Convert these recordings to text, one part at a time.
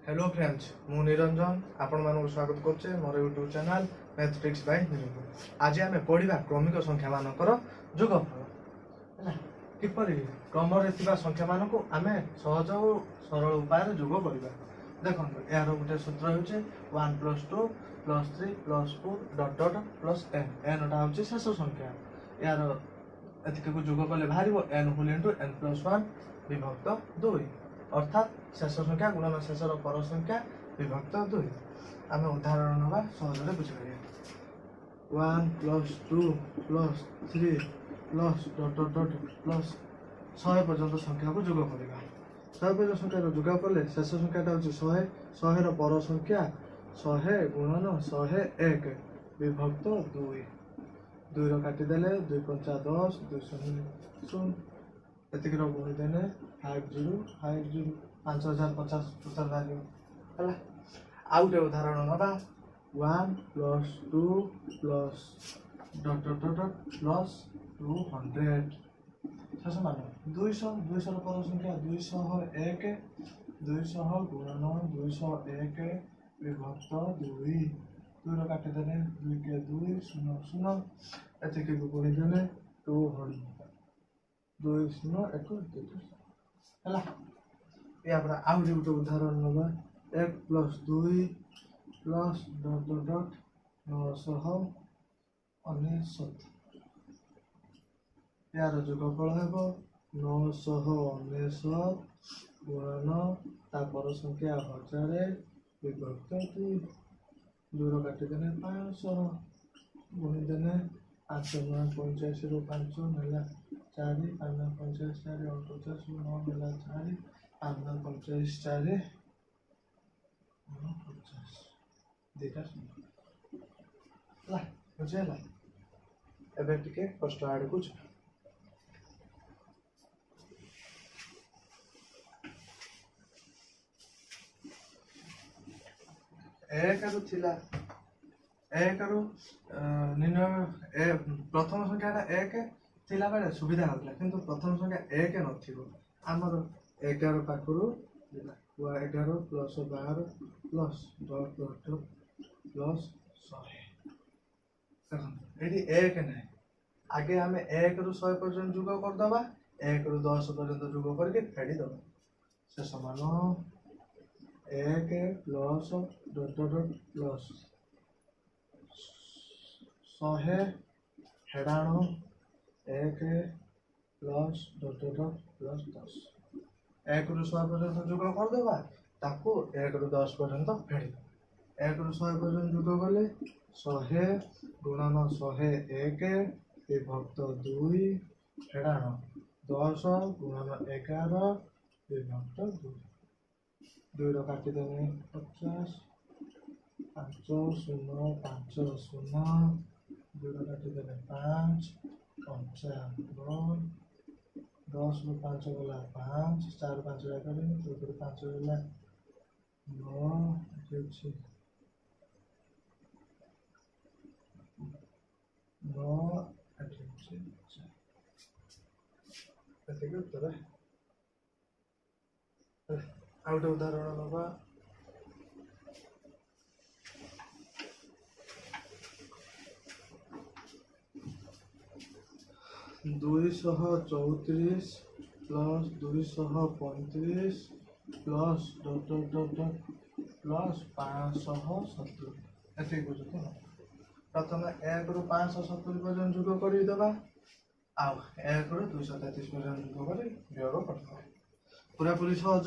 Hello friends मु निरंजन आपण मानक स्वागत करछे मोर YouTube channel mathematics by Niranjan. आज आमे पढ़िबा क्रमिक संख्या मानकर जोगफल हैला किपरि क्रम रे थिबा संख्या मानको आमे सहज और सरल उपाय रे जोग करिबा। देखंतु यार गुटे सूत्र होचे 1 + 2 + 3 + 4 dot dot plus n n टा होचे शेष संख्या। यार एतिके को जोग करले भारिबो n होल इनटू n + 1 विभक्त 2 अर्थात शेष संख्या गुणन शेषर पर संख्या विभक्त 2। आम उदाहरण ना सहज बुझे 1 + 2 + 3 प्लस डट डट डट प्लस 100 पर्यंत संख्या को जोग करवा। 100 पर्यंत संख्या को जोग कले शेष संख्याटा हूँ 100 100 पर संख्या 100 गुणन 101 विभक्त 2 2 काटिदेले 2 × 5 10 2 0 एतिक गुणी देने 50 50 5050 टोटल भाग है। आउ गए उदाहरण ना 1 + 2 प्लस डट डट डट प्लस 200 शेष मान 200 200 पर संख्या 201 200 गुणन 201 विभक्त 2 2 काटिदेले 2 के 2 0 0 एतिक गुणी देने 200 2 0 1 2 है। या आउ गोटे उदाहरण ना 1 + 2 प्लस डट डट डट 999 यार जोगफल हेब 999 गुणन तापर संख्या 1000 विभक्त 2 2 काटिदेने 500 गुणी देने 5 × 85 ରୁ 5 ନେଲା 4 5 × 50 4 49 9 ନେଲା 4 5 × 50 4 50 दिटा ला बुझेला। एबे टिके फर्स्ट आड को एक आरो थिला एक आरो प्रथम संख्याटा एक थिला बेले सुविधा होतला किंतु प्रथम संख्या एक नथिबो हमर 11 पाखरु 11 + 12 प्लस डॉट डॉट प्लस 100 एडी एक नै आगे हमें 1 रु 100 पर्यंत जोग कर दबा 1 रु 10 पर्यंत जोग करके फेडी दबा से समान 1 plus dot dot plus 100 हेडाणु 1 plus dot dot plus 10 1 रु 100 पर्यंत जोग कर देबा ताको 1 रु 10 पर्यंत फेडी 1 रु 100 पर्यंत जोग कले 100 गुणन 101 विभक्त 2 हेडाणु 10 गुणन 11 विभक्त 2 2 काटिदेने 50 5 0 5 0 2 काटिदेने 5 55 10 ରୁ 5 गला 5 4 5 करें 2 ରୁ 5 गला 9 अच्छी 9 अच्छी ऐसे उत्तर है। आउट उदाहरण नवा 234 plus 235 plus dot dot dot plus 570 ऐसे बुझते हैं। प्रथम 1 रु 570 पर्यंत जोग कर देबा आउ 1 रु 233 पर्यंत जोग कर वियोग करबा पूरा पूरी सहज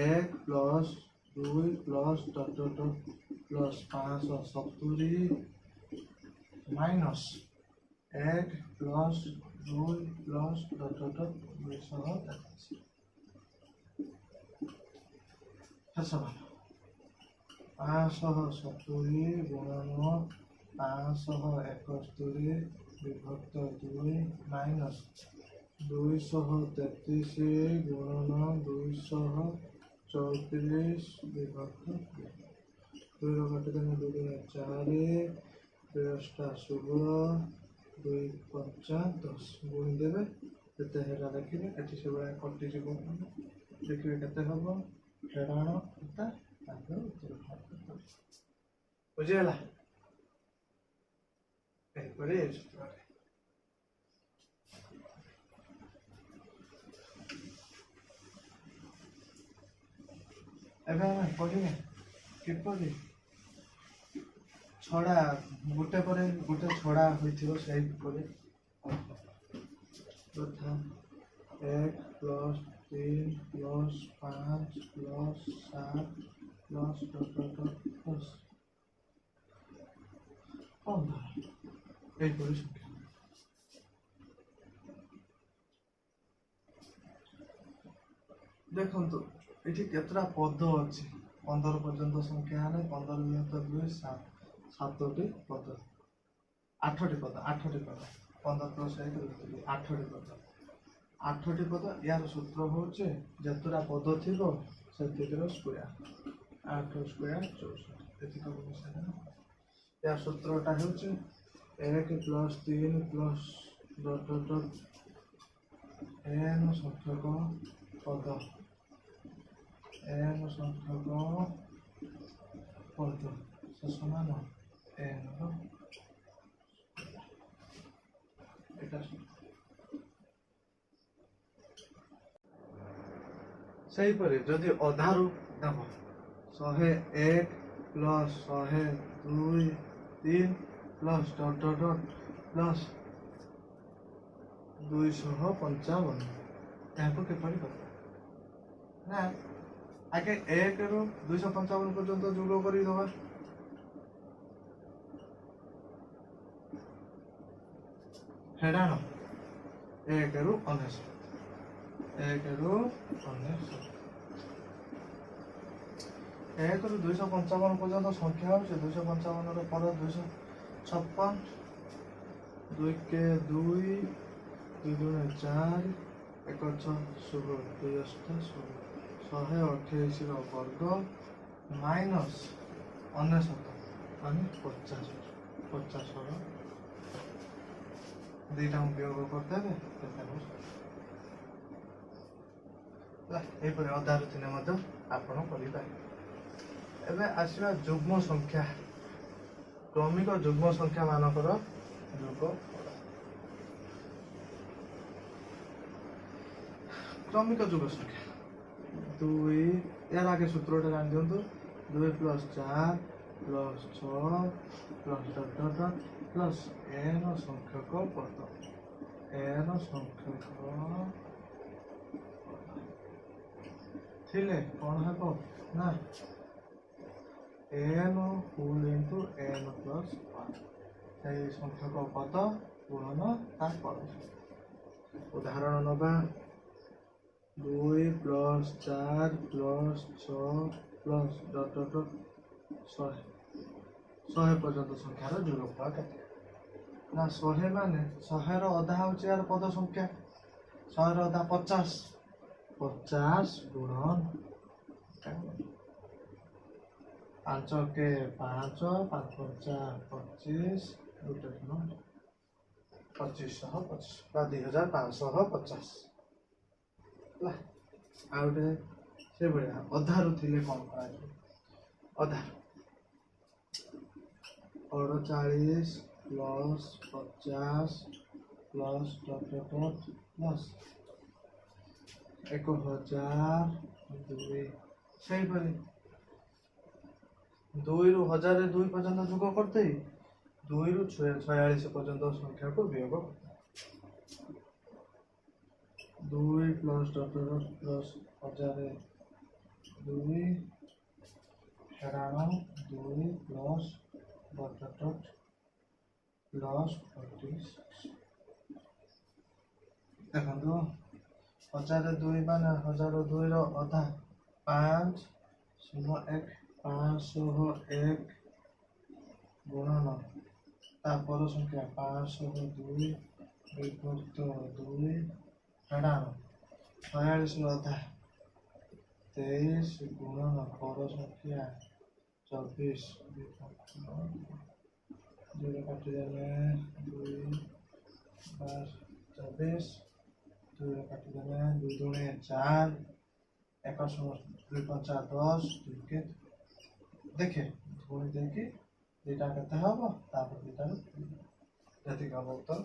1 plus 2 plus dot dot dot plus 570 minus 1 plus 2 plus dot dot dot 233 समान 570 गुणन 571 विभक्त 2 माइनस 233 गुणन 234 विभक्त 2 काटिदेने 2 4 2 16 2 5 10 गुणी देवे केते हेला देखिबे एठी सब कटि जीव देखिबे केते हबो ଫେଡ଼ାଣ ବୁଝିଗଲା। ଏହିପରି ଏ ସୂତ୍ରରେ ଏବେ ଆମେ ପଢ଼ିବା କିପରି ଛଡ଼ା ଗୋଟେ ପରେ ଗୋଟେ ଛଡ଼ା ହୋଇଥିବ ସେହିପରି ତଥା 1 + 3 + 5 + 7 + plus ଏହିପରି ସଂଖ୍ୟା। ଦେଖନ୍ତୁ ଏଠି କେତେଟା ପଦ ଅଛି। 15 ପର୍ଯ୍ୟନ୍ତ ସଂଖ୍ୟା ହେଲେ 15 × 2 7ଟି ପଦ, 8ଟି ପଦ 15 + 1 8ଟି ପଦ। 8ଟି ପଦ। ୟାର ସୂତ୍ର ହେଉଛି ଯେତେଟା ପଦ ଥିବ ସେତିକିର ସ୍କୋୟାର। 8 ସ୍କୋୟାର 64। ଏତିକି ମିଶାଇଲେ ୟାର ସୂତ୍ରଟା ହେଉଛି 1 + 3 + ... n ସଂଖ୍ୟକ ପଦ, n ସଂଖ୍ୟକ ପଦ ସମାନ n ର ଏଟା। ସେହିପରି ଯଦି ଅଧାରୁ ଦେବ 101 + 102 3 + ... 255 ଏହାକୁ କିପରି କରିବା ନା ଆଗେ 1 ରୁ 255 ପର୍ଯ୍ୟନ୍ତ ଯୋଗ କରିଦେବା। ଫେଡ଼ାଣ 1 ରୁ 19 1 ରୁ 19 1 ରୁ 255 ପର୍ଯ୍ୟନ୍ତ ସଂଖ୍ୟା ହେଉଛି 255 ର ପଦ 256 2 କେ 2 2 ଦୁଣେ 4 1 6 16 2 8 16 128 ର ବର୍ଗ ମାଇନସ୍ 99 ମାନେ 50 ର ଦୁଇଟା ବିୟୋଗ କରିଦେବେ ଏହିପରି ଅଧାରୁ ଥିଲେ ମଧ୍ୟ ଆପଣ କରିପାରିବେ। ଏବେ ଆସିବା ଯୁଗ୍ମ ସଂଖ୍ୟା, କ୍ରମିକ ଯୁଗ୍ମ ସଂଖ୍ୟା ମାନଙ୍କର ଯୋଗ। କ୍ରମିକ ଯୁଗ ସଂଖ୍ୟା 2 यार आगे सूत्रटा जान दियंतु 2 + 4 + 6 प्लस n संख्यक पद n संख्यक थिले कौन हेबो ना n होल इनटू n + 1 এই সংখ্যক পদ গুণন তার পদ। উদাহরণ নবা 2 + 4 + 6 + ... 100 পর্যন্ত সংখ্যার যোগফল কেতে না 100 মানে 100 র অধা হচ্ছে আর পদ সংখ্যা 100 র অধা 50 50 গুণন 5 के 5 5 25 गुटे गुण 2550 बा 2550 ला आउटे से बढिया अधारु थिले कोन कराइबो अधार 48 + 50 प्लस ... प्लस 1000 2 सही परी 2 ରୁ 1000 2 पर्यंत जोग करते 2 ରୁ 46 पर्यंत संख्या को वियोग 2 + ... प्लस 1000 2 हेराण 2 प्लस ... प्लस 46 देखो 1002 माने 1002 रो अधा 5 1 501 गुणन तापर संख्या 502 विभक्त 2 हेडान 46 रो अधा 23 गुणन पर संख्या 24 विभक्त 2 काटी देने 2 12 24 2 काटी देने 2 दूने 4 एक दुई पंचा 10 दुई देखे पुणी देखी दुईटा केते हम तापर दुईटा जति हम उत्तर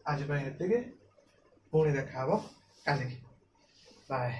आज एति पुणी देखा काली बाय।